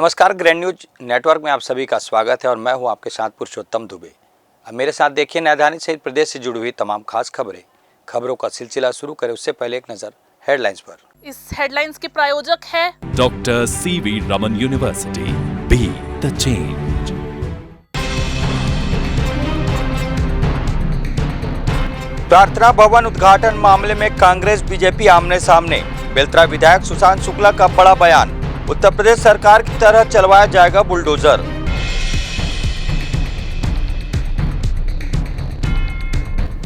नमस्कार, grand news network में आप सभी का स्वागत है और मैं हूं आपके साथ पुरुषोत्तम दुबे। अब मेरे साथ देखिए राजधानी सहित प्रदेश से जुड़ी हुई तमाम खास खबरों का सिलसिला शुरू करें उससे पहले एक नजर हेडलाइंस पर। इस हेडलाइंस के प्रायोजक है doctor CV Raman university, be the change. प्रार्थना भवन उद्घाटन मामले में कांग्रेस बीजेपी आमने सामने। बेलतरा विधायक सुशांत शुक्ला का बड़ा बयान, उत्तर प्रदेश सरकार की तरह चलवाया जाएगा बुलडोजर।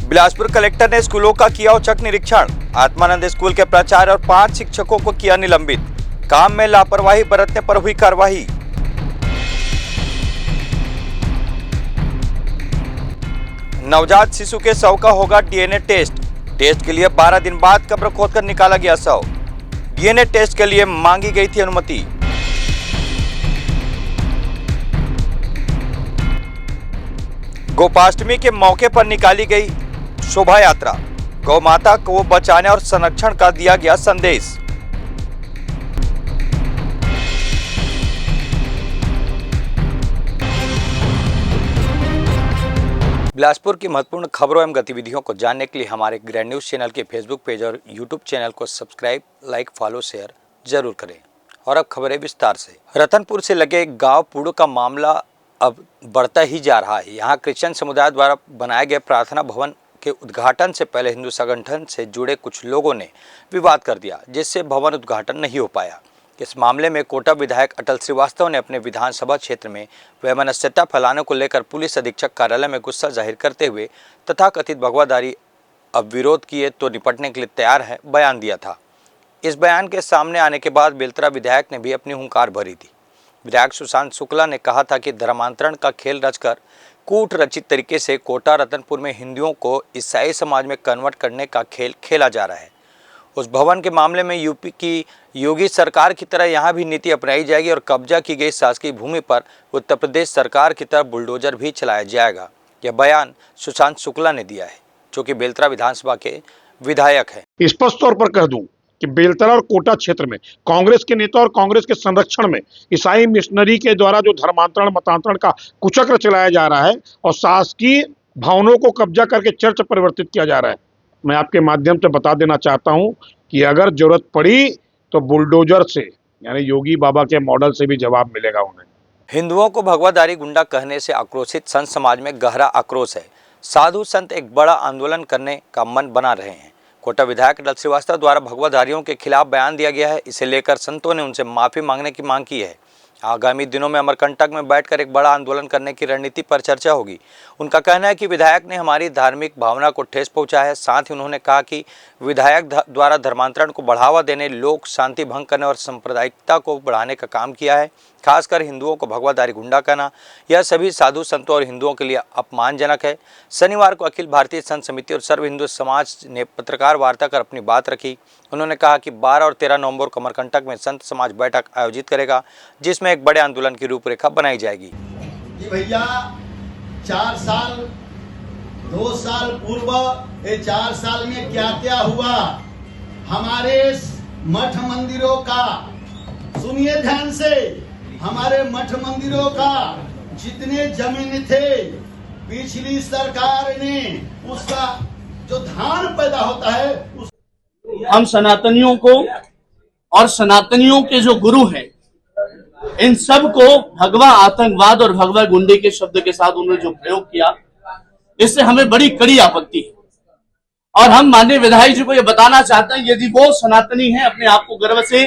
बिलासपुर कलेक्टर ने स्कूलों का किया औचक निरीक्षण। आत्मानंद स्कूल के प्राचार्य और 5 शिक्षकों को किया निलंबित। काम में लापरवाही बरतने पर हुई कार्रवाई। नवजात शिशु के शव का होगा DNA टेस्ट के लिए 12 दिन बाद कब्र खोदकर निकाला गया शव। DNA टेस्ट के लिए मांगी गई थी अनुमति। गोपाष्टमी के मौके पर निकाली गई शोभा यात्रा। गौ माता को बचाने और संरक्षण का दिया गया संदेश। बिलासपुर की महत्वपूर्ण खबरों एवं गतिविधियों को जानने के लिए हमारे ग्रैंड न्यूज चैनल के फेसबुक पेज और यूट्यूब चैनल को सब्सक्राइब, लाइक, फॉलो, शेयर जरूर करें। और अब खबरें विस्तार से। रतनपुर से लगे गांव पुड़ो का मामला अब बढ़ता ही जा रहा है। यहाँ क्रिश्चियन समुदाय द्वारा बनाए गए प्रार्थना भवन के उद्घाटन से पहले हिंदू संगठन से जुड़े कुछ लोगों ने विवाद कर दिया, जिससे भवन उद्घाटन नहीं हो पाया। इस मामले में कोटा विधायक अटल श्रीवास्तव ने अपने विधानसभा क्षेत्र में वैमनस्यता फैलाने को लेकर पुलिस अधीक्षक कार्यालय में गुस्सा जाहिर करते हुए तथाकथित भगवाधारी अब विरोध किए तो निपटने के लिए तैयार है बयान दिया था। इस बयान के सामने आने के बाद बेलतरा विधायक ने भी अपनी हुंकार भरी थी। विधायक सुशांत शुक्ला ने कहा था कि धर्मांतरण का खेल रचकर कूट रचित तरीके से कोटा रतनपुर में हिंदुओं को ईसाई समाज में कन्वर्ट करने का खेल खेला जा रहा है। उस भवन के मामले में यूपी की योगी सरकार की तरह यहाँ भी नीति अपनाई जाएगी और कब्जा की गई शासकीय भूमि पर उत्तर प्रदेश सरकार की तरह बुलडोजर भी चलाया जाएगा। यह बयान सुशांत शुक्ला ने दिया है, जो कि बेलतरा विधानसभा के विधायक हैं। स्पष्ट तौर पर कह दूं कि बेलतरा और कोटा क्षेत्र में कांग्रेस के नेता और कांग्रेस के संरक्षण में ईसाई मिशनरी के द्वारा जो धर्मांतरण मतांतरण का कुचक्र चलाया जा रहा है और शासकीय भवनों को कब्जा करके चर्च परिवर्तित किया जा रहा है। मैं आपके माध्यम से बता देना चाहता हूं कि अगर जरूरत पड़ी तो बुलडोजर से, यानी योगी बाबा के मॉडल से भी जवाब मिलेगा उन्हें। हिंदुओं को भगवाधारी गुंडा कहने से आक्रोशित संत समाज में गहरा आक्रोश है। साधु संत एक बड़ा आंदोलन करने का मन बना रहे हैं। कोटा विधायक अटल श्रीवास्तव द्वारा भगवाधारियों के खिलाफ बयान दिया गया है। इसे लेकर संतों ने उनसे माफी मांगने की मांग की है। आगामी दिनों में अमरकंटक में बैठकर एक बड़ा आंदोलन करने की रणनीति पर चर्चा होगी। उनका कहना है कि विधायक ने हमारी धार्मिक भावना को ठेस पहुंचा है। साथ ही उन्होंने कहा कि विधायक द्वारा धर्मांतरण को बढ़ावा देने, लोक शांति भंग करने और सांप्रदायिकता को बढ़ाने का काम किया है। खासकर हिंदुओं को भगवाधारी गुंडा कहना यह सभी साधु संतों और हिंदुओं के लिए अपमानजनक है। शनिवार को अखिल भारतीय संत समिति और सर्व हिंदू समाज ने पत्रकार वार्ता कर अपनी बात रखी। उन्होंने कहा कि 12 और 13 नवंबर को अमरकंटक में संत समाज बैठक आयोजित करेगा, जिसमें एक बड़े आंदोलन की रूपरेखा बनाई जाएगी। भैया 4 साल 2 साल पूर्व ये 4 साल में क्या क्या हुआ हमारे मठ मंदिरों का, सुनिए ध्यान से, हमारे मठ मंदिरों का जितने जमीन थे पिछली सरकार ने उसका जो धान पैदा होता है उस हम सनातनियों को और सनातनियों के जो गुरु हैं इन सब को भगवा आतंकवाद और भगवा गुंडे के शब्द के साथ उन्होंने जो प्रयोग किया, इससे हमें बड़ी कड़ी आपत्ति है। और हम माननीय विधायक जी को ये बताना चाहते हैं, यदि वो सनातनी हैं, अपने आप को गर्व से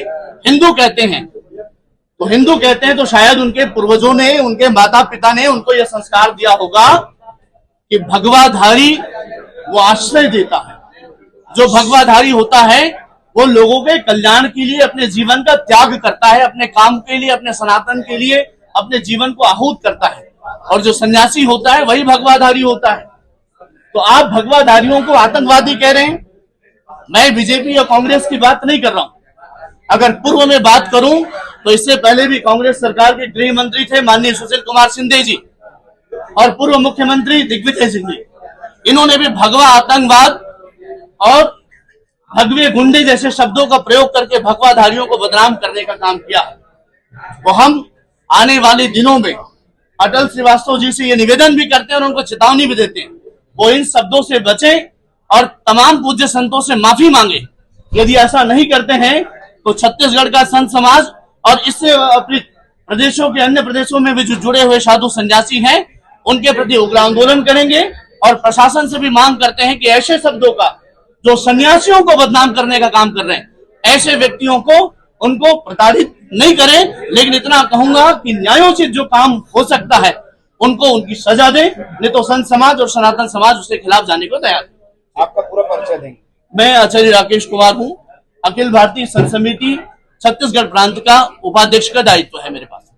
हिंदू कहते हैं, तो हिंदू कहते हैं तो शायद उनके पूर्वजों ने, उनके माता पिता ने उनको यह संस्कार दिया होगा कि भगवाधारी वो आश्रय देता है। जो भगवाधारी होता है वो लोगों के कल्याण के लिए अपने जीवन का त्याग करता है, अपने काम के लिए, अपने सनातन के लिए अपने जीवन को आहूत करता है। और जो सन्यासी होता है वही भगवाधारी होता है। तो आप भगवाधारियों को आतंकवादी कह रहे हैं। मैं बीजेपी या कांग्रेस की बात नहीं कर रहा हूं। अगर पूर्व में बात करूं तो इससे पहले भी कांग्रेस सरकार के गृह मंत्री थे माननीय सुशील कुमार शिंदे जी और पूर्व मुख्यमंत्री दिग्विजय सिंह जी। इन्होंने भी भगवा आतंकवाद और भगवे गुंडे जैसे शब्दों का प्रयोग करके भगवाधारियों को बदनाम करने का काम किया। तो हम आने वाले दिनों में अटल श्रीवास्तव जी से ये निवेदन भी करते हैं और उनको चेतावनी भी देते हैं, वो इन शब्दों से बचें और तमाम पूज्य संतों से माफी मांगे। यदि ऐसा नहीं करते हैं तो छत्तीसगढ़ का संत समाज और इससे अपने प्रदेशों के अन्य प्रदेशों में भी जो जुड़े हुए साधु संन्यासी हैं उनके प्रति उग्र आंदोलन करेंगे और प्रशासन से भी मांग करते हैं कि ऐसे शब्दों का जो सन्यासियों को बदनाम करने का काम कर रहे हैं, ऐसे व्यक्तियों को उनको प्रताड़ित नहीं करें। लेकिन इतना कहूंगा कि न्यायोचित जो काम हो सकता है उनको उनकी सजा दें, नहीं तो संत समाज और सनातन समाज उसके खिलाफ जाने को तैयार है। आपका पूरा परिचय देंगे। मैं आचार्य राकेश कुमार हूँ, अखिल भारतीय संत समिति छत्तीसगढ़ प्रांत का उपाध्यक्ष का दायित्व है मेरे पास।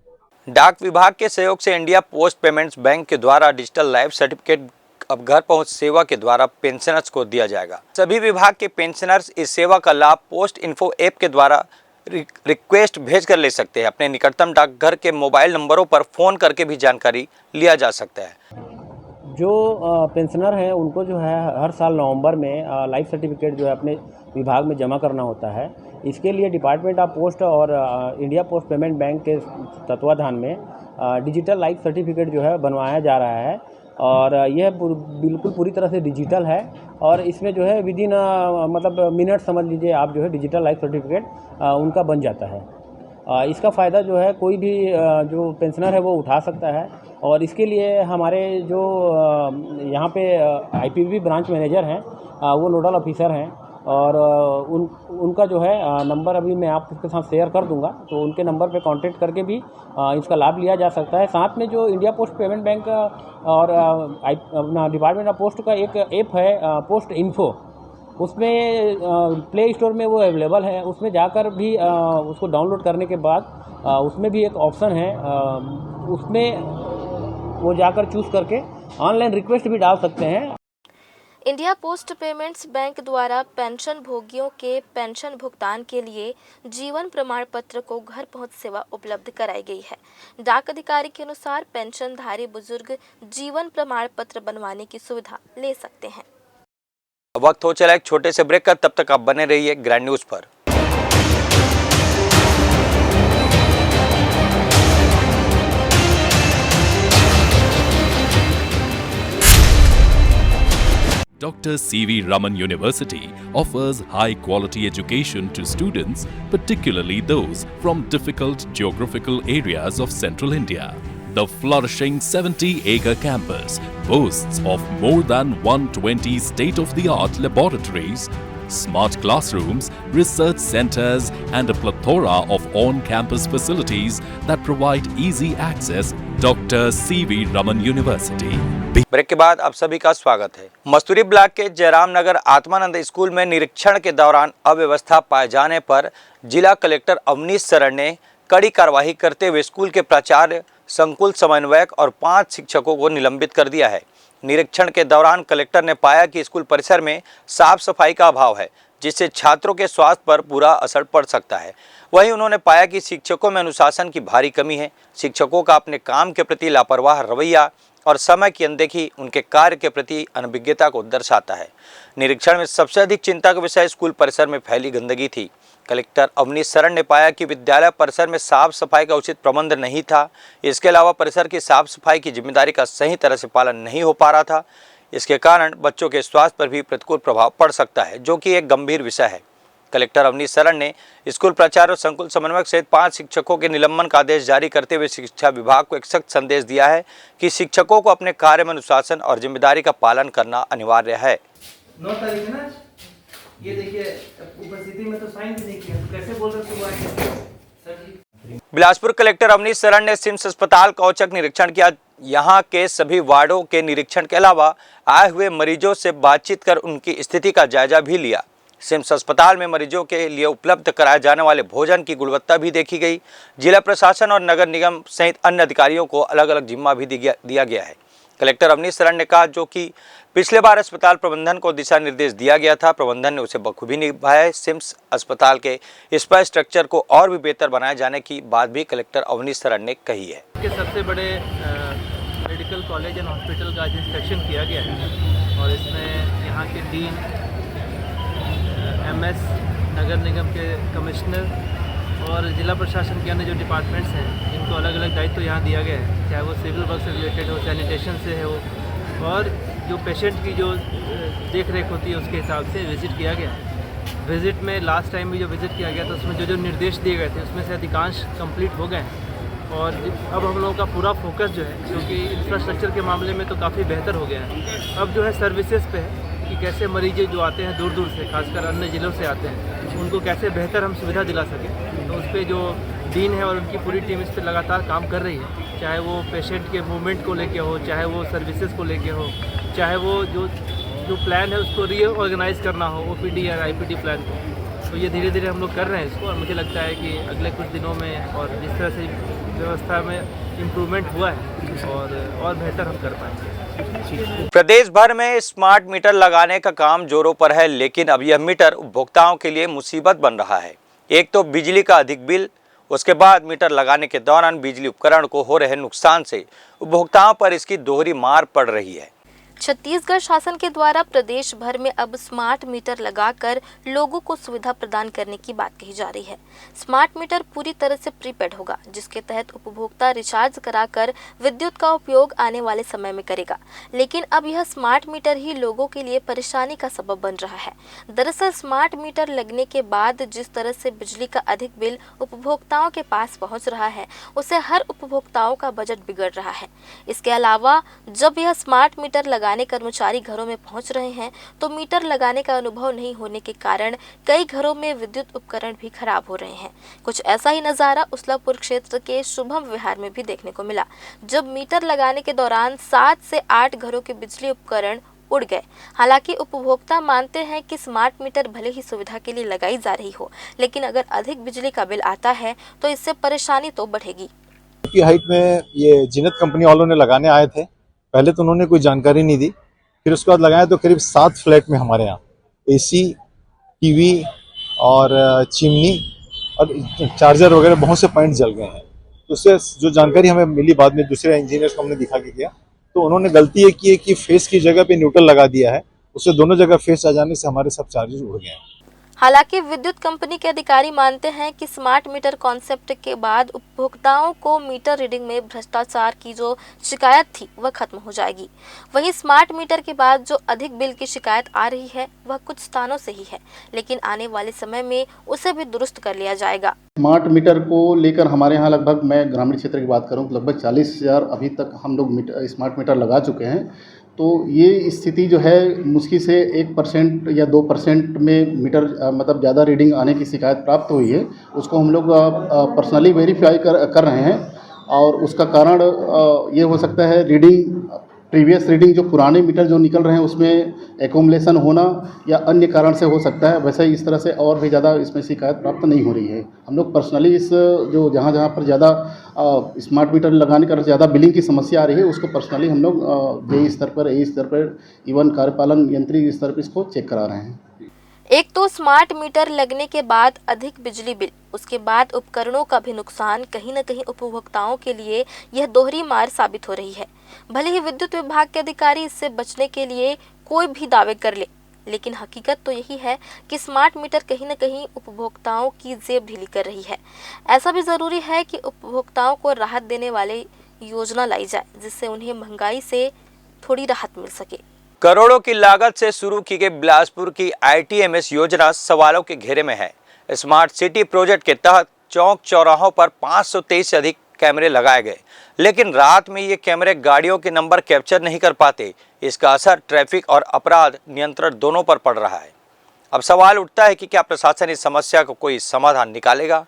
डाक विभाग के सहयोग से इंडिया पोस्ट पेमेंट्स बैंक के द्वारा डिजिटल लाइफ सर्टिफिकेट अब घर पहुंच सेवा के द्वारा पेंशनर्स को दिया जाएगा। सभी विभाग के पेंशनर्स इस सेवा का लाभ पोस्ट इन्फो ऐप के द्वारा रिक्वेस्ट भेजकर ले सकते हैं। अपने निकटतम डाकघर के मोबाइल नंबरों पर फोन करके भी जानकारी लिया जा सकता है। जो पेंशनर हैं उनको जो है हर साल नवंबर में लाइफ सर्टिफिकेट जो है अपने विभाग में जमा करना होता है। इसके लिए डिपार्टमेंट ऑफ पोस्ट और इंडिया पोस्ट पेमेंट बैंक के तत्वाधान में डिजिटल लाइफ सर्टिफिकेट जो है बनवाया जा रहा है और यह बिल्कुल पूरी तरह से डिजिटल है और इसमें जो है विदिन मतलब मिनट समझ लीजिए आप, जो है डिजिटल लाइफ सर्टिफिकेट उनका बन जाता है। इसका फ़ायदा जो है कोई भी जो पेंशनर है वो उठा सकता है और इसके लिए हमारे जो यहाँ पे आईपीबी ब्रांच मैनेजर हैं वो नोडल ऑफिसर हैं और उनका जो है नंबर अभी मैं आपके साथ शेयर कर दूंगा, तो उनके नंबर पे कांटेक्ट करके भी इसका लाभ लिया जा सकता है। साथ में जो इंडिया पोस्ट पेमेंट बैंक और अपना डिपार्टमेंट ऑफ पोस्ट का एक ऐप है पोस्ट इन्फो, उसमें प्ले स्टोर में वो अवेलेबल है। उसमें जाकर भी उसको डाउनलोड करने के बाद उसमें भी एक ऑप्शन है, उसमें वो जाकर चूज़ करके ऑनलाइन रिक्वेस्ट भी डाल सकते हैं। इंडिया पोस्ट पेमेंट्स बैंक द्वारा पेंशन भोगियों के पेंशन भुगतान के लिए जीवन प्रमाण पत्र को घर पहुंच सेवा उपलब्ध कराई गई है। डाक अधिकारी के अनुसार पेंशनधारी बुजुर्ग जीवन प्रमाण पत्र बनवाने की सुविधा ले सकते हैं। वक्त हो चला एक छोटे से ब्रेक का, तब तक आप बने रहिए ग्रैंड न्यूज पर। Dr. C.V. Raman University offers high-quality education to students, particularly those from difficult geographical areas of central India. The flourishing 70-acre campus boasts of more than 120 state-of-the-art laboratories, smart classrooms, research centers, and a plethora of on-campus facilities that provide easy access. Dr. C.V. Raman University. Break के बाद आप सभी का स्वागत है। Masturi block के जयराम नगर Atmanand school में निरीक्षण के दौरान अव्यवस्था पाए जाने पर जिला कलेक्टर अवनीश शरण ने कड़ी कार्रवाई करते हुए स्कूल के प्राचार्य, संकुल समन्वयक और 5 शिक्षकों को निलंबित कर दिया है। निरीक्षण के दौरान कलेक्टर ने पाया कि स्कूल परिसर में साफ सफाई का अभाव है, जिससे छात्रों के स्वास्थ्य पर बुरा असर पड़ सकता है। वहीं उन्होंने पाया कि शिक्षकों में अनुशासन की भारी कमी है। शिक्षकों का अपने काम के प्रति लापरवाह रवैया और समय की अनदेखी उनके कार्य के प्रति अनभिज्ञता को दर्शाता है। निरीक्षण में सबसे अधिक चिंता का विषय स्कूल परिसर में फैली गंदगी थी। कलेक्टर अवनीश शरण ने पाया कि विद्यालय परिसर में साफ सफाई का उचित प्रबंध नहीं था। इसके अलावा परिसर की साफ सफाई की जिम्मेदारी का सही तरह से पालन नहीं हो पा रहा था। इसके कारण बच्चों के स्वास्थ्य पर भी प्रतिकूल प्रभाव पड़ सकता है, जो कि एक गंभीर विषय है। कलेक्टर अवनीश शरण ने स्कूल प्राचार्य और संकुल समन्वयक सहित 5 शिक्षकों के निलंबन का आदेश जारी करते हुए शिक्षा विभाग को एक सख्त संदेश दिया है कि शिक्षकों को अपने कार्य में अनुशासन और जिम्मेदारी का पालन करना अनिवार्य है। 9 तारीख है ना, ये देखिए उपस्थिति में तो साइन भी नहीं किया, तो कैसे बोल रहे हो? बिलासपुर कलेक्टर अवनीश शरण ने सिम्स अस्पताल का औचक निरीक्षण किया। यहाँ के सभी वार्डों के निरीक्षण के अलावा आए हुए मरीजों से बातचीत कर उनकी स्थिति का जायजा भी लिया। सिम्स अस्पताल में मरीजों के लिए उपलब्ध कराए जाने वाले भोजन की गुणवत्ता भी देखी गई। जिला प्रशासन और नगर निगम सहित अन्य अधिकारियों को अलग अलग जिम्मा भी दिया गया है। कलेक्टर अवनीश शरण ने कहा, जो कि पिछले बार अस्पताल प्रबंधन को दिशा निर्देश दिया गया था, प्रबंधन ने उसे बखूबी निभाया है। सिम्स अस्पताल के इंफ्रास्ट्रक्चर को और भी बेहतर बनाए जाने की बात भी कलेक्टर अवनीश शरण ने कही है। सबसे बड़े मेडिकल कॉलेज एंड हॉस्पिटल का इंस्पेक्शन किया गया है और इसमें यहाँ के डीन, एमएस, नगर निगम के कमिश्नर और जिला प्रशासन के अन्य जो डिपार्टमेंट्स हैं, इनको उनको अलग अलग दायित्व यहाँ दिया गया है, चाहे वो सिविल वर्क से रिलेटेड हो, सैनिटेशन से है हो, और जो पेशेंट की जो देख रेख होती है उसके हिसाब से विज़िट किया गया है। विज़िट में लास्ट टाइम भी जो विज़िट किया गया था उसमें जो जो निर्देश दिए गए थे उसमें से अधिकांश कंप्लीट हो गए हैं। और अब हम लोगों का पूरा फोकस जो है, क्योंकि इंफ्रास्ट्रक्चर के मामले में तो काफ़ी बेहतर हो गया है, अब जो है सर्विसेज पे है कि कैसे मरीज जो आते हैं दूर दूर से, खासकर अन्य ज़िलों से आते हैं, उनको कैसे बेहतर हम सुविधा दिला सकें। तो उस पर जो डीन है और उनकी पूरी टीम इस पर लगातार काम कर रही है, चाहे वो पेशेंट के मूवमेंट को लेके हो, चाहे वो सर्विसेज को लेके हो, चाहे वो जो प्लान है उसको रीऑर्गेनाइज करना हो, OPD या IPD प्लान को। तो ये धीरे धीरे हम लोग कर रहे हैं इसको, और मुझे लगता है कि अगले कुछ दिनों में और जिस तरह से व्यवस्था में इम्प्रूवमेंट हुआ है और बेहतर हम कर पाएंगे। प्रदेश भर में स्मार्ट मीटर लगाने का काम जोरों पर है, लेकिन अब यह मीटर उपभोक्ताओं के लिए मुसीबत बन रहा है। एक तो बिजली का अधिक बिल, उसके बाद मीटर लगाने के दौरान बिजली उपकरण को हो रहे नुकसान से उपभोक्ताओं पर इसकी दोहरी मार पड़ रही है। छत्तीसगढ़ शासन के द्वारा प्रदेश भर में अब स्मार्ट मीटर लगाकर लोगों को सुविधा प्रदान करने की बात कही जा रही है। स्मार्ट मीटर पूरी तरह से प्रीपेड होगा, जिसके तहत उपभोक्ता रिचार्ज कराकर विद्युत का उपयोग आने वाले समय में करेगा। लेकिन अब यह स्मार्ट मीटर ही लोगों के लिए परेशानी का सबब बन रहा है। दरअसल स्मार्ट मीटर लगने के बाद जिस तरह से बिजली का अधिक बिल उपभोक्ताओं के पास पहुँच रहा है, उससे हर उपभोक्ताओं का बजट बिगड़ रहा है। इसके अलावा जब यह स्मार्ट मीटर लगाने कर्मचारी घरों में पहुंच रहे हैं तो मीटर लगाने का अनुभव नहीं होने के कारण कई घरों में विद्युत उपकरण भी खराब हो रहे हैं। कुछ ऐसा ही नजारा उसलापुर क्षेत्र के शुभम विहार में भी देखने को मिला, जब मीटर लगाने के दौरान 7 से 8 घरों के बिजली उपकरण उड़ गए। हालांकि उपभोक्ता मानते हैं कि स्मार्ट मीटर भले ही सुविधा के लिए लगाई जा रही हो, लेकिन अगर अधिक बिजली का बिल आता है तो इससे परेशानी तो बढ़ेगी। की हाइट में ये जीनत कंपनी वालों ने लगाने आए थे। पहले तो उन्होंने कोई जानकारी नहीं दी, फिर उसके बाद लगाया तो करीब 7 फ्लैट में हमारे यहाँ AC, TV और चिमनी और चार्जर वगैरह बहुत से पॉइंट जल गए हैं। तो उससे जो जानकारी हमें मिली बाद में दूसरे इंजीनियर्स को हमने दिखा के किया, तो उन्होंने गलती ये की है कि फेस की जगह पे न्यूट्रल लगा दिया है, उससे दोनों जगह फेस आ जाने से हमारे सब चार्जेस उड़ गए हैं। हालांकि विद्युत कंपनी के अधिकारी मानते हैं कि स्मार्ट मीटर कॉन्सेप्ट के बाद उपभोक्ताओं को मीटर रीडिंग में भ्रष्टाचार की जो शिकायत थी वह खत्म हो जाएगी। वहीं स्मार्ट मीटर के बाद जो अधिक बिल की शिकायत आ रही है वह कुछ स्थानों से ही है, लेकिन आने वाले समय में उसे भी दुरुस्त कर लिया जाएगा। स्मार्ट मीटर को लेकर हमारे यहाँ लगभग, मैं ग्रामीण क्षेत्र की बात करूँ, लगभग 40,000 अभी तक हम लोग स्मार्ट मीटर लगा चुके हैं। तो ये स्थिति जो है मुश्किल से 1% या 2% में मीटर मतलब ज़्यादा रीडिंग आने की शिकायत प्राप्त हुई है। उसको हम लोग पर्सनली वेरीफाई कर रहे हैं, और उसका कारण ये हो सकता है प्रीवियस रीडिंग जो पुराने मीटर जो निकल रहे हैं उसमें एकोमलेशन होना या अन्य कारण से हो सकता है। वैसे इस तरह से और भी ज़्यादा इसमें शिकायत प्राप्त नहीं हो रही है। हम लोग पर्सनली इस जो जहाँ पर ज़्यादा स्मार्ट मीटर लगाने का ज़्यादा बिलिंग की समस्या आ रही है उसको पर्सनली हम लोग JE स्तर पर, AE स्तर पर, इवन कार्यपालन यंत्री स्तर पर इसको चेक करा रहे हैं। एक तो स्मार्ट मीटर लगने के बाद अधिक बिजली बिल, उसके बाद उपकरणों का भी नुकसान, कहीं न कहीं उपभोक्ताओं के लिए यह दोहरी मार साबित हो रही है। भले ही विद्युत विभाग के अधिकारी इससे बचने के लिए कोई भी दावे कर ले, लेकिन हकीकत तो यही है कि स्मार्ट मीटर कहीं न कहीं उपभोक्ताओं की जेब ढीली कर रही है। ऐसा भी ज़रूरी है कि उपभोक्ताओं को राहत देने वाली योजना लाई जाए, जिससे उन्हें महंगाई से थोड़ी राहत मिल सके। करोड़ों की लागत से शुरू की गई बिलासपुर की ITMS योजना सवालों के घेरे में है। स्मार्ट सिटी प्रोजेक्ट के तहत चौक चौराहों पर 523 से अधिक कैमरे लगाए गए, लेकिन रात में ये कैमरे गाड़ियों के नंबर कैप्चर नहीं कर पाते। इसका असर ट्रैफिक और अपराध नियंत्रण दोनों पर पड़ रहा है। अब सवाल उठता है कि क्या प्रशासन इस समस्या को कोई समाधान निकालेगा।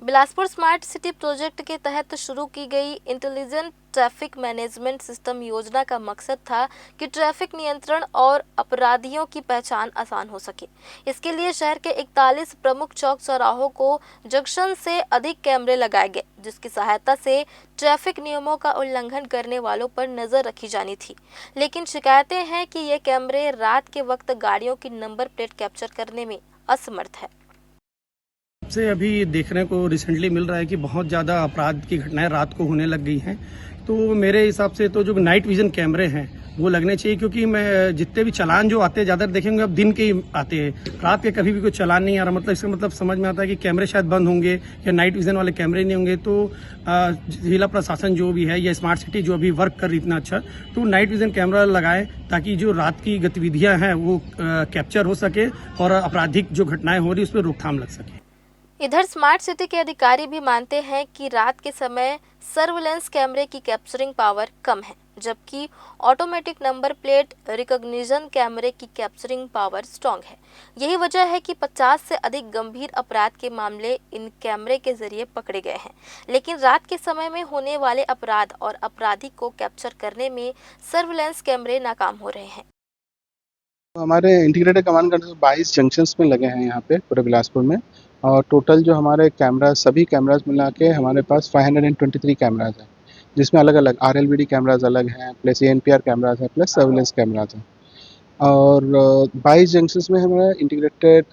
बिलासपुर स्मार्ट सिटी प्रोजेक्ट के तहत शुरू की गई इंटेलिजेंट ट्रैफिक मैनेजमेंट सिस्टम योजना का मकसद था कि ट्रैफिक नियंत्रण और अपराधियों की पहचान आसान हो सके। इसके लिए शहर के 41 प्रमुख चौक चौराहों को जंक्शन से अधिक कैमरे लगाए गए, जिसकी सहायता से ट्रैफिक नियमों का उल्लंघन करने वालों पर नजर रखी जानी थी। लेकिन शिकायतें हैं कि ये कैमरे रात के वक्त गाड़ियों की नंबर प्लेट कैप्चर करने में असमर्थ है। से अभी देखने को रिसेंटली मिल रहा है कि बहुत ज़्यादा अपराध की घटनाएं रात को होने लग गई हैं। तो मेरे हिसाब से तो जो नाइट विजन कैमरे हैं वो लगने चाहिए, क्योंकि मैं जितने भी चालान जो आते हैं ज़्यादातर देखेंगे अब दिन के ही आते हैं, रात के कभी भी कोई चालान नहीं आ रहा। मतलब इसका मतलब समझ में आता है कि कैमरे शायद बंद होंगे या नाइट विजन वाले कैमरे नहीं होंगे। तो जिला प्रशासन जो भी है या स्मार्ट सिटी जो अभी वर्क कर रही इतना अच्छा, तो नाइट विजन कैमरा लगाए ताकि जो रात की गतिविधियां हैं वो कैप्चर हो सके और आपराधिक जो घटनाएं हो रही उस पर रोकथाम लग सके। इधर स्मार्ट सिटी के अधिकारी भी मानते हैं कि रात के समय सर्विलेंस कैमरे की कैप्चरिंग पावर कम है, जबकि ऑटोमेटिक नंबर प्लेट रिकॉग्निशन कैमरे की कैप्चरिंग पावर स्ट्रांग है। यही वजह है कि 50 से अधिक गंभीर अपराध के मामले इन कैमरे के जरिए पकड़े गए हैं। लेकिन रात के समय में होने वाले अपराध और अपराधी को कैप्चर करने में सर्विलेंस कैमरे नाकाम हो रहे हैं। हमारे इंटीग्रेटेड कमांड कंट्रोल 22 जंक्शंस में लगे हैं यहाँ पे पूरे बिलासपुर में, और टोटल जो हमारे कैमरा सभी कैमराज मिला के हमारे पास 523 कैमराज हैं, जिसमें अलग अलग RLVD कैमराज अलग हैं, प्लस ANPR कैमराज हैं, प्लस सर्विलेंस कैमराज हैं। और 22 जंक्शंस में हमारा इंटीग्रेटेड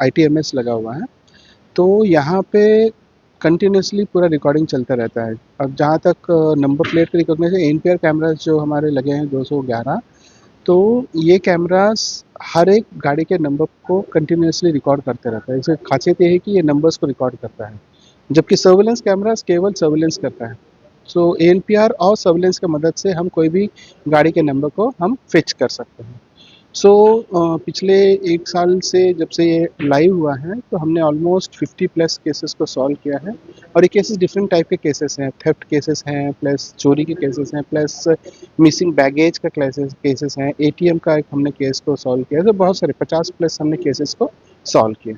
ITMS लगा हुआ है। तो यहाँ पे कंटिन्यूसली पूरा रिकॉर्डिंग चलता रहता है। अब जहाँ तक नंबर प्लेट का रिकॉग्निशन, ANPR कैमराज जो हमारे लगे हैं 211, तो ये कैमरास हर एक गाड़ी के नंबर को कंटिन्यूसली रिकॉर्ड करते रहता है। इसकी खासियत ये है कि ये नंबर्स को रिकॉर्ड करता है, जबकि सर्विलेंस कैमरास केवल सर्विलेंस करता है। सो ANPR और सर्विलेंस की मदद से हम कोई भी गाड़ी के नंबर को हम फिच कर सकते हैं। सो पिछले 1 साल से जब से ये लाइव हुआ है तो हमने ऑलमोस्ट 50 प्लस केसेस को सॉल्व किया है, और ये केसेस डिफरेंट टाइप के केसेस हैं। थेफ्ट केसेस हैं, प्लस चोरी के केसेस हैं, प्लस मिसिंग बैगेज का केसेस हैं, ATM का एक हमने केस को सॉल्व किया। तो बहुत सारे 50 प्लस हमने केसेस को सॉल्व किए।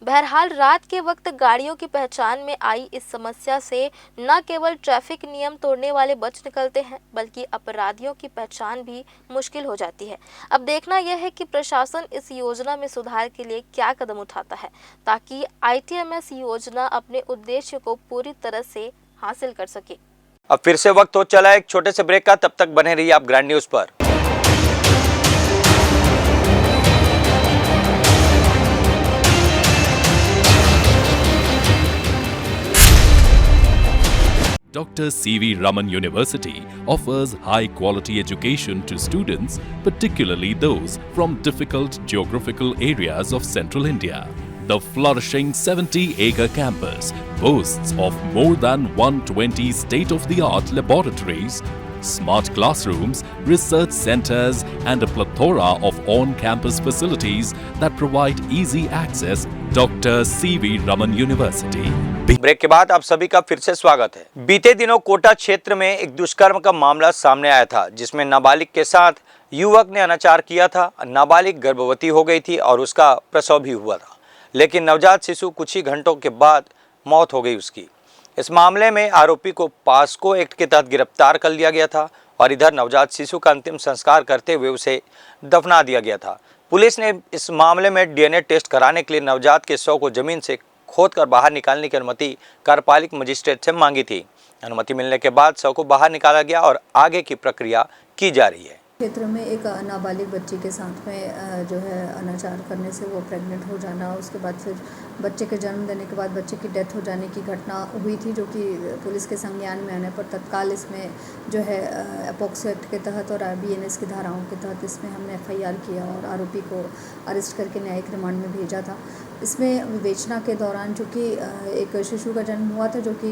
बहरहाल रात के वक्त गाड़ियों की पहचान में आई इस समस्या से न केवल ट्रैफिक नियम तोड़ने वाले बच निकलते हैं, बल्कि अपराधियों की पहचान भी मुश्किल हो जाती है। अब देखना यह है कि प्रशासन इस योजना में सुधार के लिए क्या कदम उठाता है, ताकि ITMS योजना अपने उद्देश्य को पूरी तरह से हासिल कर सके। अब फिर से वक्त हो चला एक छोटे से ब्रेक का, तब तक बने रहिए आप ग्रैंड न्यूज पर। Dr. C.V. Raman University offers high-quality education to students, particularly those from difficult geographical areas of central India. The flourishing 70-acre campus boasts of more than 120 state-of-the-art laboratories, smart classrooms, research centers, and a plethora of on-campus facilities that provide easy access. Dr. C.V. Raman University. Break के बाद आप सभी का फिर से स्वागत है। बीते दिनों कोटा क्षेत्र में एक दुष्कर्म का मामला सामने आया था, जिसमें नाबालिग के साथ युवक ने अनाचार किया था। नाबालिग गर्भवती हो गई थी और उसका प्रसव भी हुआ था, लेकिन नवजात शिशु कुछ ही घंटों के बाद मौत हो गई उसकी। इस मामले में आरोपी को पास्को एक्ट के तहत गिरफ्तार कर लिया गया था और इधर नवजात शिशु का अंतिम संस्कार करते हुए उसे दफना दिया गया था। पुलिस ने इस मामले में DNA टेस्ट कराने के लिए नवजात के शव को जमीन से खोदकर बाहर निकालने की अनुमति कार्यपालिक मजिस्ट्रेट से मांगी थी। अनुमति मिलने के बाद शव को बाहर निकाला गया और आगे की प्रक्रिया की जा रही है। क्षेत्र में एक नाबालिग बच्ची के साथ में जो है अनाचार करने से वो प्रेग्नेंट हो जाना, उसके बाद फिर बच्चे के जन्म देने के बाद बच्चे की डेथ हो जाने की घटना हुई थी, जो कि पुलिस के संज्ञान में आने पर तत्काल इसमें जो है पॉक्सो एक्ट के तहत और BNS की धाराओं के तहत इसमें हमने FIR किया और आरोपी को अरेस्ट करके न्यायिक रिमांड में भेजा था। इसमें विवेचना के दौरान चूँकि एक शिशु का जन्म हुआ था, जो कि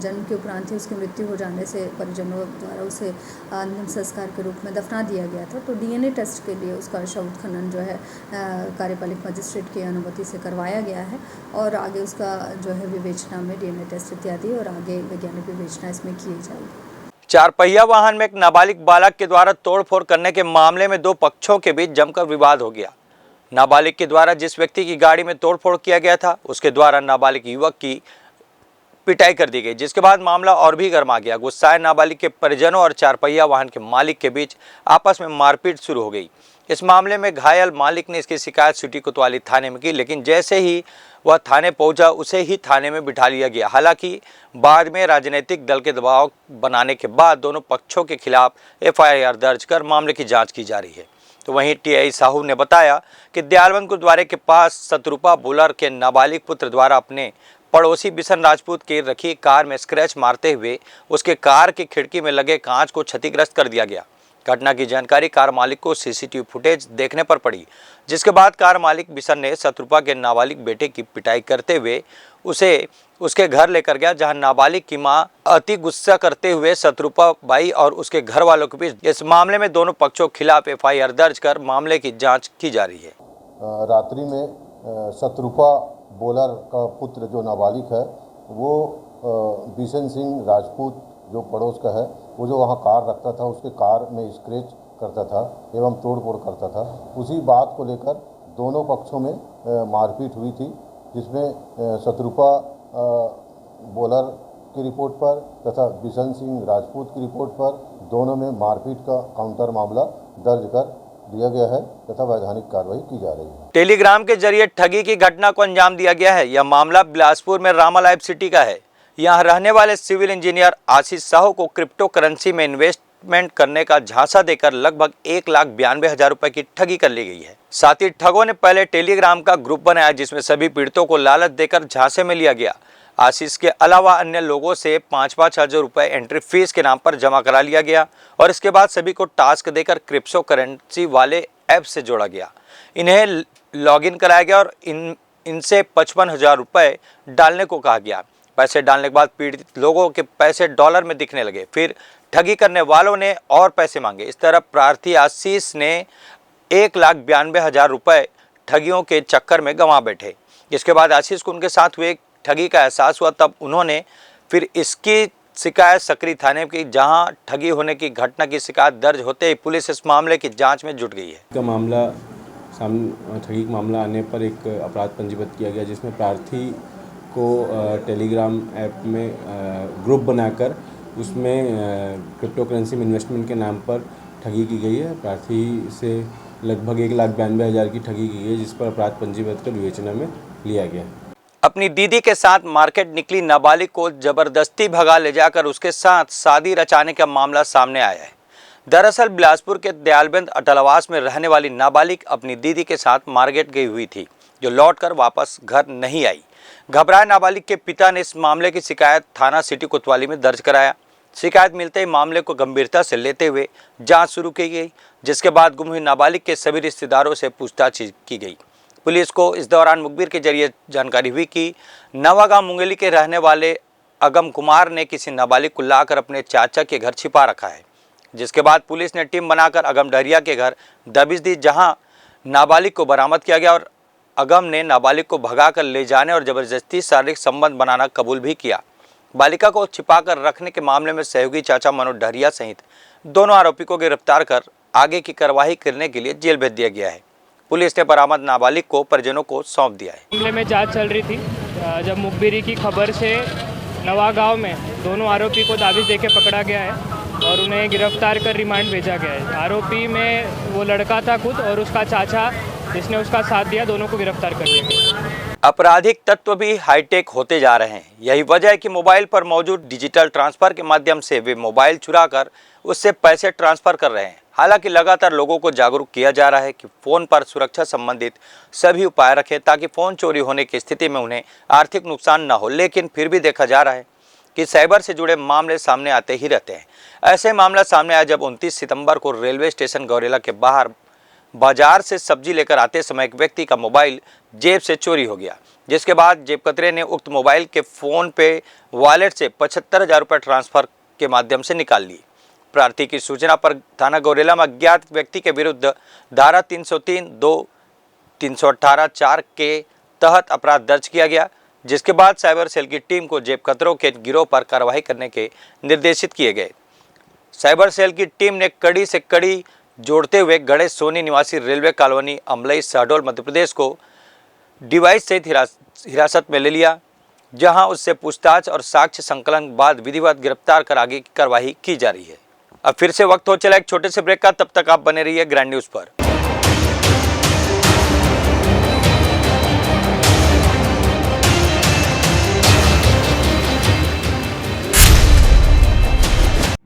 जन्म के उपरांत ही उसकी मृत्यु हो जाने से परिजनों द्वारा उसे अंतिम संस्कार के रूप में दफना दिया गया था, तो DNA टेस्ट के लिए उसका शव उत्खनन जो है कार्यपालिक मजिस्ट्रेट की अनुमति से करवाया गया है और आगे उसका जो है विवेचना में DNA टेस्ट इत्यादि और आगे वैज्ञानिक विवेचना इसमें की जाएगी। 4 पहिया वाहन में एक नाबालिग बालक के द्वारा तोड़फोड़ करने के मामले में 2 पक्षों के बीच जमकर विवाद हो गया। नाबालिग के द्वारा जिस व्यक्ति की गाड़ी में तोड़फोड़ किया गया था, उसके द्वारा नाबालिग युवक की पिटाई कर दी गई, जिसके बाद मामला और भी गर्मा गया। गुस्साए नाबालिग के परिजनों और 4 पहिया वाहन के मालिक के बीच आपस में मारपीट शुरू हो गई। इस मामले में घायल मालिक ने इसकी शिकायत सिटी कोतवाली थाने में की, लेकिन जैसे ही वह थाने पहुंचा उसे ही थाने में बिठा लिया गया। हालांकि बाद में राजनीतिक दल के दबाव बनाने के बाद दोनों पक्षों के खिलाफ FIR दर्ज कर मामले की जांच की जा रही है। तो वहीं टीआई साहू ने बताया कि दयालबंद गुरुद्वारे के पास सतरूपा बोलर के नाबालिग पुत्र द्वारा अपने पड़ोसी बिशन राजपूत की रखी कार में स्क्रैच मारते हुए उसके कार की खिड़की में लगे कांच को क्षतिग्रस्त कर दिया गया। घटना की जानकारी कार मालिक को सीसीटीवी फुटेज देखने पर पड़ी, जिसके बाद कार मालिक बिशन ने सतरूपा के नाबालिग बेटे की पिटाई करते हुए उसे उसके घर लेकर गया, जहां नाबालिग की मां अति गुस्सा करते हुए सतरूपा बाई और उसके घर वालों के बीच इस मामले में दोनों पक्षों के खिलाफ एफआईआर दर्ज कर मामले की जांच की जा रही है। रात्रि में सतरूपा बोलर का पुत्र जो नाबालिग है वो बिशन सिंह राजपूत जो पड़ोस का है, वो जो वहाँ कार रखता था उसके कार में स्क्रैच करता था एवं तोड़ फोड़ करता था। उसी बात को लेकर दोनों पक्षों में मारपीट हुई थी, जिसमें सतरूपा बोलर की रिपोर्ट पर तथा बिशन सिंह राजपूत की रिपोर्ट पर दोनों में मारपीट का काउंटर मामला दर्ज कर दिया गया है तथा वैधानिक कार्रवाई की जा रही है। टेलीग्राम के जरिए ठगी की घटना को अंजाम दिया गया है। यह मामला बिलासपुर में रामा लाइफ सिटी का है। यहाँ रहने वाले सिविल इंजीनियर आशीष साहू को क्रिप्टो करेंसी में इन्वेस्टमेंट करने का झांसा देकर लगभग 1,92,000 रुपए की ठगी कर ली गई है। साथ ही ठगों ने पहले टेलीग्राम का ग्रुप बनाया, जिसमें सभी पीड़ितों को लालच देकर झांसे में लिया गया। आशीष के अलावा अन्य लोगों से 5-5 हजार रुपए एंट्री फीस के नाम पर जमा करा लिया गया और इसके बाद सभी को टास्क देकर क्रिप्टो करेंसी वाले ऐप से जोड़ा गया। इन्हें लॉगिन कराया गया और इनसे 55,000 रुपए डालने को कहा गया। पैसे डालने के बाद पीड़ित लोगों के पैसे डॉलर में दिखने लगे। फिर ठगी करने वालों ने और पैसे मांगे। इस तरह प्रार्थी आशीष ने 1,92,000 रुपए ठगियों के चक्कर में गंवा बैठे। इसके बाद आशीष को उनके साथ हुए ठगी का एहसास हुआ, तब उन्होंने फिर इसकी शिकायत सकरी थाने की, जहां ठगी होने की घटना की शिकायत दर्ज होते ही पुलिस इस मामले की जांच में जुट गई है। ठगी का मामला आने पर एक अपराध पंजीबद्ध किया गया, जिसमें प्रार्थी को टेलीग्राम ऐप में ग्रुप बनाकर उसमें क्रिप्टो करेंसी में इन्वेस्टमेंट के नाम पर ठगी की गई है। प्रार्थी से लगभग 1,92,000 की ठगी की गई, जिस पर अपराध पंजीबद्ध कर विवेचना में लिया गया। अपनी दीदी के साथ मार्केट निकली नाबालिग को जबरदस्ती भगा ले जाकर उसके साथ शादी रचाने का मामला सामने आया है। दरअसल बिलासपुर के दयालबंद अटलवास में रहने वाली नाबालिग अपनी दीदी के साथ मार्केट गई हुई थी, जो लौटकर वापस घर नहीं आई। घबराए नाबालिग के पिता ने इस मामले की शिकायत थाना सिटी कोतवाली में दर्ज कराया। शिकायत मिलते ही मामले को गंभीरता से लेते हुए जांच शुरू की गई, जिसके बाद गुम हुई नाबालिग के सभी रिश्तेदारों से पूछताछ की गई। पुलिस को इस दौरान मुखबिर के जरिए जानकारी हुई कि नवागांव मुंगेली के रहने वाले अगम कुमार ने किसी नाबालिग को लाकर अपने चाचा के घर छिपा रखा है, जिसके बाद पुलिस ने टीम बनाकर अगम डहरिया के घर दबिश दी, जहां नाबालिग को बरामद किया गया और अगम ने नाबालिग को भगाकर ले जाने और जबरदस्ती शारीरिक संबंध बनाना कबूल भी किया। बालिका को छिपाकर रखने के मामले में सहयोगी चाचा मनोज डहरिया सहित दोनों आरोपी को गिरफ्तार कर आगे की कार्रवाई करने के लिए जेल भेज दिया गया है। पुलिस ने बरामद नाबालिग को परिजनों को सौंप दिया है। मामले में जांच चल रही थी, जब मुखबिरी की खबर से नवागांव में दोनों आरोपी को दाबिश देके पकड़ा गया है और उन्हें गिरफ्तार कर रिमांड भेजा गया है। आरोपी में वो लड़का था खुद और उसका चाचा जिसने उसका साथ दिया, दोनों को गिरफ्तार कर लिया गया। आपराधिक तत्व भी हाईटेक होते जा रहे हैं। यही वजह है कि मोबाइल पर मौजूद डिजिटल ट्रांसफर के माध्यम से वे मोबाइल चुराकर उससे पैसे ट्रांसफर कर रहे हैं। हालांकि लगातार लोगों को जागरूक किया जा रहा है कि फोन पर सुरक्षा संबंधित सभी उपाय रखें, ताकि फोन चोरी होने की स्थिति में उन्हें आर्थिक नुकसान न हो। लेकिन फिर भी देखा जा रहा है कि साइबर से जुड़े मामले सामने आते ही रहते हैं। ऐसे मामला सामने आया जब 29 सितंबर को रेलवे स्टेशन गौरेला के बाहर बाजार से सब्जी लेकर आते समय एक व्यक्ति का मोबाइल जेब से चोरी हो गया, जिसके बाद जेबकतरे ने उक्त मोबाइल के फोन पे वॉलेट से 75,000 रुपये ट्रांसफर के माध्यम से निकाल ली। प्रार्थी की सूचना पर थाना गौरेला में अज्ञात व्यक्ति के विरुद्ध धारा 303(2), 318(4) के तहत अपराध दर्ज किया गया, जिसके बाद साइबर सेल की टीम को जेबकतरों के गिरोह पर कार्रवाई करने के निर्देशित किए गए। साइबर सेल की टीम ने कड़ी से कड़ी जोड़ते हुए गणेश सोनी निवासी रेलवे कॉलोनी अमलई शहडोल मध्य प्रदेश को डिवाइस सहित हिरासत में ले लिया, जहां उससे पूछताछ और साक्ष्य संकलन बाद विधिवत गिरफ्तार कर आगे की कार्रवाई की जा रही है। अब फिर से वक्त हो चला एक छोटे से ब्रेक का, तब तक आप बने रहिए ग्रैंड न्यूज पर।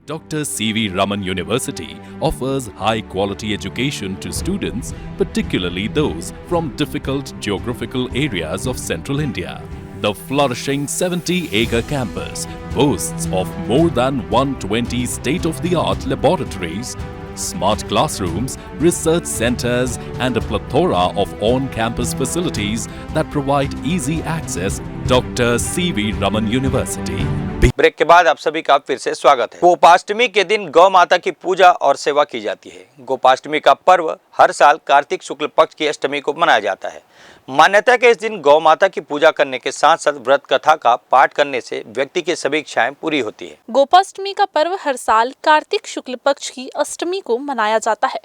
Dr. C.V. Raman University offers high-quality education to students, particularly those from difficult geographical areas of Central India. The flourishing 70-acre campus boasts of more than 120 state-of-the-art laboratories, smart classrooms, research centers, and a plethora of on-campus facilities that provide easy access. Dr. C.V. Raman University. Break के बाद आप सभी का फिर से स्वागत है। गोपाष्टमी के दिन गौ माता की पूजा और सेवा की जाती है। गोपाष्टमी का पर्व हर साल कार्तिक शुक्ल पक्ष की अष्टमी को मनाया जाता है। मान्यता है कि इस दिन गौ माता की पूजा करने के साथ साथ व्रत कथा का पाठ करने से व्यक्ति की सभी इच्छाएं पूरी होती है। गोपाष्टमी का पर्व हर साल कार्तिक शुक्ल पक्ष की अष्टमी को मनाया जाता है।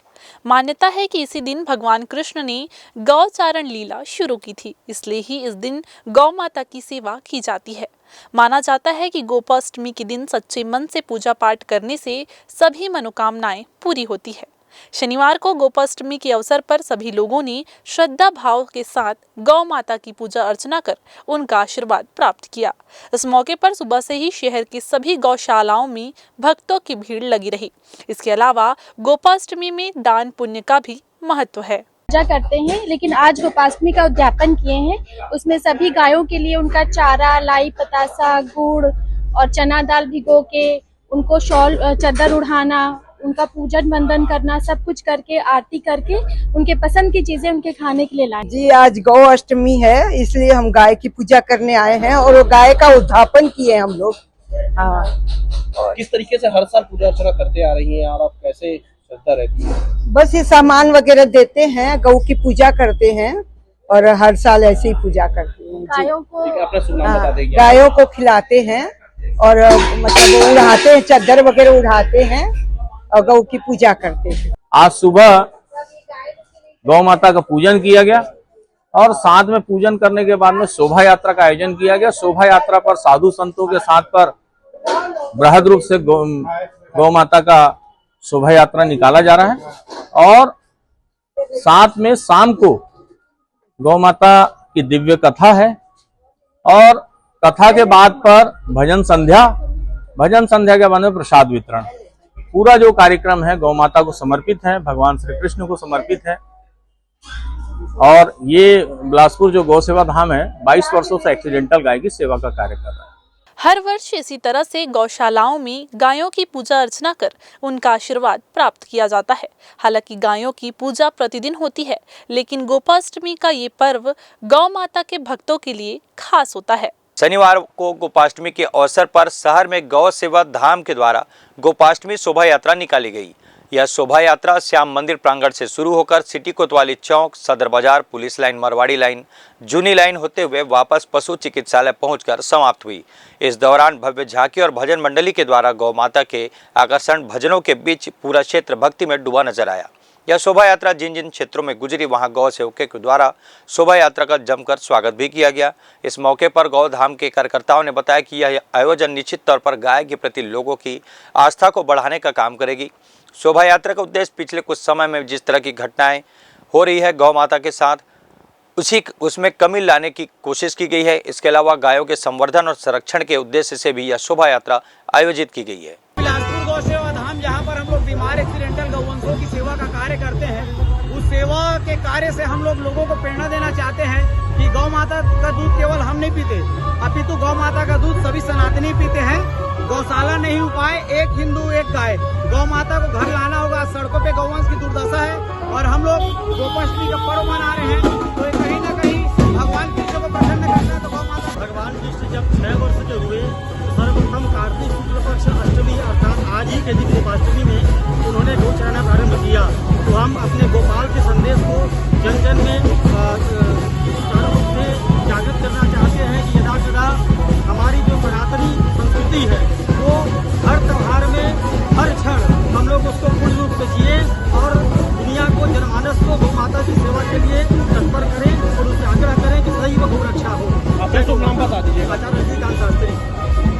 मान्यता है कि इसी दिन भगवान कृष्ण ने गौचारण लीला शुरू की थी, इसलिए ही इस दिन गौ माता की सेवा की जाती है। माना जाता है कि गोपाष्टमी के दिन सच्चे मन से पूजा पाठ करने से सभी मनोकामनाएं पूरी होती है। शनिवार को गोपाष्टमी के अवसर पर सभी लोगों ने श्रद्धा भाव के साथ गौ माता की पूजा अर्चना कर उनका आशीर्वाद प्राप्त किया। इस मौके पर सुबह से ही शहर की सभी गौशालाओं में भक्तों की भीड़ लगी रही। इसके अलावा गोपाष्टमी में दान पुण्य का भी महत्व है। पूजा करते हैं, लेकिन आज गोपाष्टमी का उद्यापन किए हैं। उसमें सभी गायों के लिए उनका चारा, लाई, पतासा, गुड़ और चना दाल भिगो के उनको शॉल, चादर उड़ाना, उनका पूजन वंदन करना, सब कुछ करके आरती करके उनके पसंद की चीजें उनके खाने के लिए लाए। जी, आज गौ अष्टमी है, इसलिए हम गाय की पूजा करने आए हैं और गाय का उद्यापन किए हम लोग। हाँ। किस तरीके से हर साल पूजा अर्चना करते आ रही हैं और आप कैसे श्रद्धा रहती है? बस ये सामान वगैरह देते हैं, गौ की पूजा करते हैं और हर साल ऐसे ही पूजा करते हैं। गायों को गायों को खिलाते हैं और मतलब उड़ाते हैं, चादर वगैरह उड़ाते हैं और गौ की पूजा करते हैं। आज सुबह गौ माता का पूजन किया गया और साथ में पूजन करने के बाद में शोभा यात्रा का आयोजन किया गया। शोभा यात्रा पर साधु संतों के साथ पर बृहद रूप से गौ माता का शोभा यात्रा निकाला जा रहा है और साथ में शाम को गौ माता की दिव्य कथा है और कथा के बाद पर भजन संध्या के बाद में प्रसाद वितरण। पूरा जो कार्यक्रम है गौ माता को समर्पित है, भगवान श्री कृष्ण को समर्पित है। और ये बिलासपुर जो गौ सेवा धाम है 22 वर्षों से एक्सीडेंटल गाय की सेवा का कार्य कर रहा है। हर वर्ष इसी तरह से गौशालाओं में गायों की पूजा अर्चना कर उनका आशीर्वाद प्राप्त किया जाता है। हालांकि गायों की पूजा प्रतिदिन होती है, लेकिन गोपाष्टमी का ये पर्व गौ माता के भक्तों के लिए खास होता है। शनिवार को गोपाष्टमी के अवसर पर शहर में गौ सेवा धाम के द्वारा गोपाष्टमी शोभा यात्रा निकाली गई। यह शोभा यात्रा श्याम मंदिर प्रांगण से शुरू होकर सिटी कोतवाली चौक, सदर बाजार, पुलिस लाइन, मरवाड़ी लाइन, जूनी लाइन होते हुए वापस पशु चिकित्सालय पहुंचकर समाप्त हुई। इस दौरान भव्य झांकी और भजन मंडली के द्वारा गौ माता के आकर्षण भजनों के बीच पूरा क्षेत्र भक्ति में डूबा नजर आया। यह शोभा यात्रा जिन जिन क्षेत्रों में गुजरी वहां गौ सेवकों के द्वारा शोभा यात्रा का जमकर स्वागत भी किया गया। इस मौके पर गौ धाम के कार्यकर्ताओं ने बताया कि यह आयोजन निश्चित तौर पर गाय के प्रति लोगों की आस्था को बढ़ाने का काम करेगी। शोभा यात्रा का उद्देश्य पिछले कुछ समय में जिस तरह की घटनाएं हो रही है गौ माता के साथ उसमें कमी लाने की कोशिश की गई है। इसके अलावा गायों के संवर्धन और संरक्षण के उद्देश्य से भी यह शोभा यात्रा आयोजित की गई है। बिलासपुर गौ सेवा धाम, जहाँ पर हम लोग बीमार एक्सीडेंटल गौवंशों की सेवा का कार्य करते हैं, उस सेवा के कार्य से हम लोगों को प्रेरणा देना चाहते हैं कि गौ माता का दूध केवल हम नहीं पीते, अपितु गौ माता का दूध सभी सनातनी पीते हैं। गौशाला नहीं उपाय, एक हिंदू एक गाय। गौ माता को घर लाना होगा। सड़कों पे गौवंश की दुर्दशा है और हम लोग गोपाष्टमी का पर्व मना रहे हैं, तो कहीं ना कहीं भगवान कृष्ण को प्रसन्न करना है। तो गौ माता भगवान कृष्ण जब 6 वर्ष के हुए सर्वप्रथम कार्तिक शुक्ल पक्ष अष्टमी अर्थात आज ही के दिन गोपाष्टमी में उन्होंने गौ चराना प्रारंभ किया। तो हम अपने गोपाल के संदेश को जन जन में जागृत करना चाहते हैं कि यदा कदा हमारी जो सनातनी संस्कृति है वो हर त्योहार में हर क्षण हम लोग उसको पूर्ण रूप से जिए और दुनिया को, जनमानस को गौ माता की सेवा के लिए तत्पर करें और उससे आग्रह करें कि सही व गौ रक्षा हो। अपना शुभ नाम बता दीजिए। आचार्य रजनीकांत शास्त्री।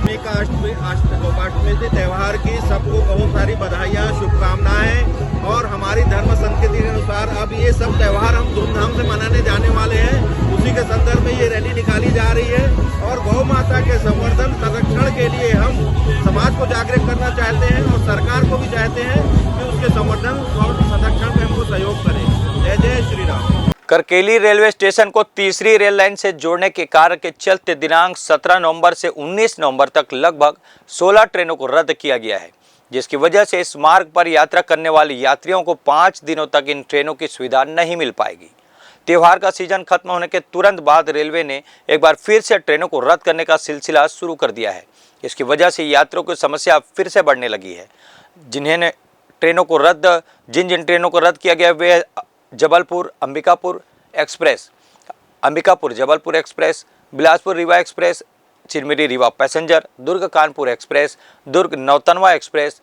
गोपाष्टमी के त्यौहार की सबको बहुत सारी बधाइयाँ, शुभकामनाएं और हमारी धर्म संस्कृति के अनुसार अब ये सब त्यौहार हम धूमधाम से मनाने जाने वाले हैं। उसी के संदर्भ में ये रैली निकाली जा रही है और गौ माता के संवर्धन संरक्षण के लिए हम समाज को जागरूक करना चाहते हैं और सरकार को भी चाहते हैं कि उसके संवर्धन और संरक्षण में हमको सहयोग करें। जय जय श्री राम। करकेली रेलवे स्टेशन को तीसरी रेल लाइन से जोड़ने के कार्य के चलते दिनांक 17 नवंबर से 19 नवंबर तक लगभग 16 ट्रेनों को रद्द किया गया है, जिसकी वजह से इस मार्ग पर यात्रा करने वाले यात्रियों को 5 दिनों तक इन ट्रेनों की सुविधा नहीं मिल पाएगी। त्योहार का सीजन खत्म होने के तुरंत बाद रेलवे ने एक बार फिर से ट्रेनों को रद्द करने का सिलसिला शुरू कर दिया है। इसकी वजह से यात्रियों की समस्या फिर से बढ़ने लगी है। जिन ट्रेनों को रद्द किया गया वे Jabalpur Ambikapur express, Ambikapur Jabalpur express, Bilaspur Rewa express, Chirmiri Rewa passenger, Durg Kanpur express, Durg Nautanwa express,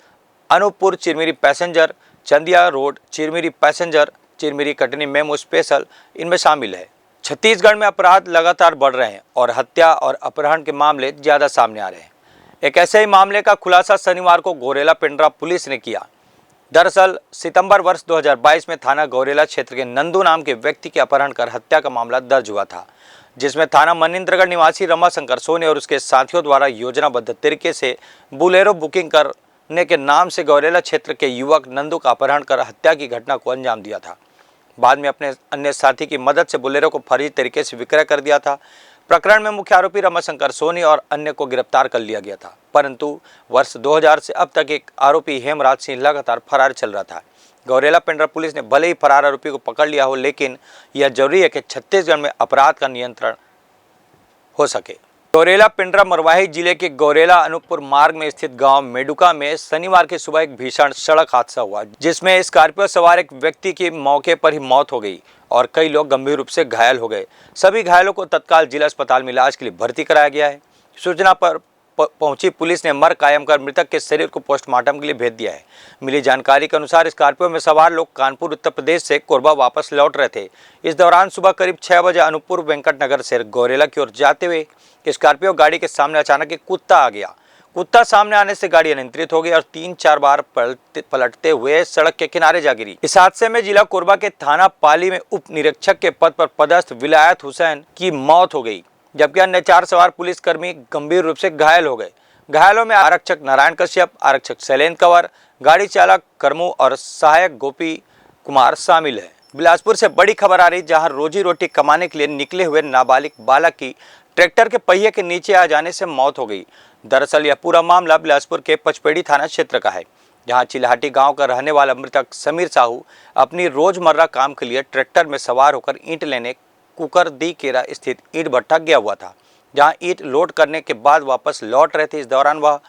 Anuppur Chirmiri passenger, Chandia road Chirmiri passenger, Chirmiri Katni MEMU special इनमें शामिल है। छत्तीसगढ़ में अपराध लगातार बढ़ रहे हैं और हत्या और अपहरण के मामले ज़्यादा सामने आ रहे हैं। एक ऐसे ही मामले का खुलासा शनिवार को गौरेला पेंड्रा पुलिस ने किया। दरअसल सितंबर वर्ष 2022 में थाना गौरेला क्षेत्र के नंदू नाम के व्यक्ति के अपहरण कर हत्या का मामला दर्ज हुआ था, जिसमें थाना मनिंद्रगढ़ निवासी रमाशंकर सोनी और उसके साथियों द्वारा योजनाबद्ध तरीके से बुलेरो बुकिंग करने के नाम से गौरेला क्षेत्र के युवक नंदू का अपहरण कर हत्या की घटना को अंजाम दिया था। बाद में अपने अन्य साथी की मदद से बुलेरो को फर्जी तरीके से विक्रय कर दिया था। प्रकरण में मुख्य आरोपी रमाशंकर सोनी और अन्य को गिरफ्तार कर लिया गया था, परंतु वर्ष 2000 से अब तक एक आरोपी हेमराज सिंह लगातार फरार चल रहा था। गौरेला पेंड्रा पुलिस ने भले ही फरार आरोपी को पकड़ लिया हो, लेकिन यह जरूरी है कि छत्तीसगढ़ में अपराध का नियंत्रण हो सके। गौरेला पेंड्रा मरवाही जिले के गौरेला अनूपपुर मार्ग में स्थित गांव मेडुका में शनिवार की सुबह एक भीषण सड़क हादसा हुआ, जिसमें स्कॉर्पियो सवार एक व्यक्ति की मौके पर ही मौत हो गई और कई लोग गंभीर रूप से घायल हो गए। सभी घायलों को तत्काल जिला अस्पताल में इलाज के लिए भर्ती कराया गया है। सूचना पर पहुंची पुलिस ने मर कायम कर मृतक के शरीर को पोस्टमार्टम के लिए भेज दिया है। मिली जानकारी के अनुसार स्कॉर्पियो में सवार लोग कानपुर उत्तर प्रदेश से कोरबा वापस लौट रहे थे। इस दौरान सुबह करीब 6 बजे अनूपपुर वेंकटनगर से गौरेला की ओर जाते हुए स्कॉर्पियो गाड़ी के सामने अचानक एक कुत्ता आ गया। कुत्ता सामने आने से गाड़ी अनियंत्रित हो गई और 3-4 बार पलटते हुए सड़क के किनारे जा गिरी। इस हादसे में जिला कोरबा के थाना पाली में उप निरीक्षक के पद पर पदस्थ विलायत हुसैन की मौत हो गई, जबकि अन्य 4 सवार पुलिसकर्मी गंभीर रूप से घायल हो गए। घायलों में आरक्षक नारायण कश्यप, आरक्षक शैलेंद्र कंवर, गाड़ी चालक करमू और सहायक गोपी कुमार शामिल है। बिलासपुर से बड़ी खबर आ रही, जहां रोजी रोटी कमाने के लिए निकले हुए नाबालिग बालक की ट्रैक्टर के पहिए के नीचे आ जाने से मौत हो गई। दरअसल यह पूरा मामला बिलासपुर के पचपेड़ी थाना क्षेत्र का है, जहां चिल्हाटी गांव का रहने वाला मृतक समीर साहू अपनी रोजमर्रा काम के लिए ट्रैक्टर में सवार होकर ईंट लेने कुकर दी केरा स्थित ईंट भट्टा गया हुआ था, जहां ईंट लोड करने के बाद वापस लौट रहे थे। इस दौरान वह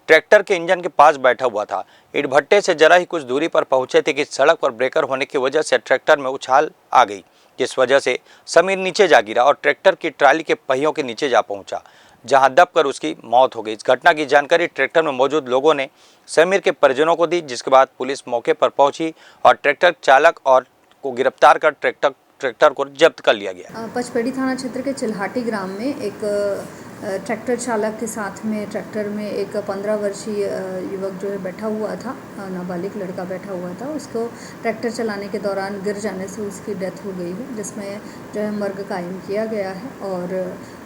ट्रैक्टर के इंजन के पास बैठा हुआ था। ईंट भट्टे से जरा ही कुछ दूरी पर पहुंचे थे कि सड़क पर ब्रेकर होने की वजह से ट्रैक्टर में उछाल आ गई, जिस वजह से समीर नीचे जा गिरा और ट्रैक्टर की ट्राली के पहियों के नीचे जा पहुंचा, जहां दबकर उसकी मौत हो गई। इस घटना की जानकारी ट्रैक्टर में मौजूद लोगों ने समीर के परिजनों को दी, जिसके बाद पुलिस मौके पर पहुंची और ट्रैक्टर चालक और को गिरफ्तार कर ट्रैक्टर को जब्त कर लिया गया। पचपेड़ी थाना क्षेत्र के चिल्हाटी ग्राम में एक ट्रैक्टर चालक के साथ में ट्रैक्टर में एक 15 वर्षीय युवक जो है बैठा हुआ था, नाबालिग लड़का बैठा हुआ था। उसको ट्रैक्टर चलाने के दौरान गिर जाने से उसकी डेथ हो गई है, जिसमें जो है मर्ग कायम किया गया है और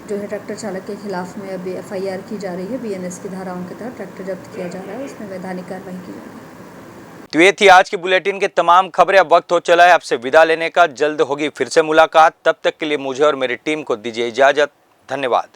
जो है ट्रैक्टर चालक के खिलाफ में अभी FIR की जा रही है। BNS की धाराओं के तहत ट्रैक्टर जब्त किया जा रहा है, उसमें वैधानिक कार्रवाई की जा रही है। तो ये थी आज की बुलेटिन के तमाम खबरें। अब वक्त हो चला है आपसे विदा लेने का। जल्द होगी फिर से मुलाकात। तब तक के लिए मुझे और मेरी टीम को दीजिए इजाजत। धन्यवाद।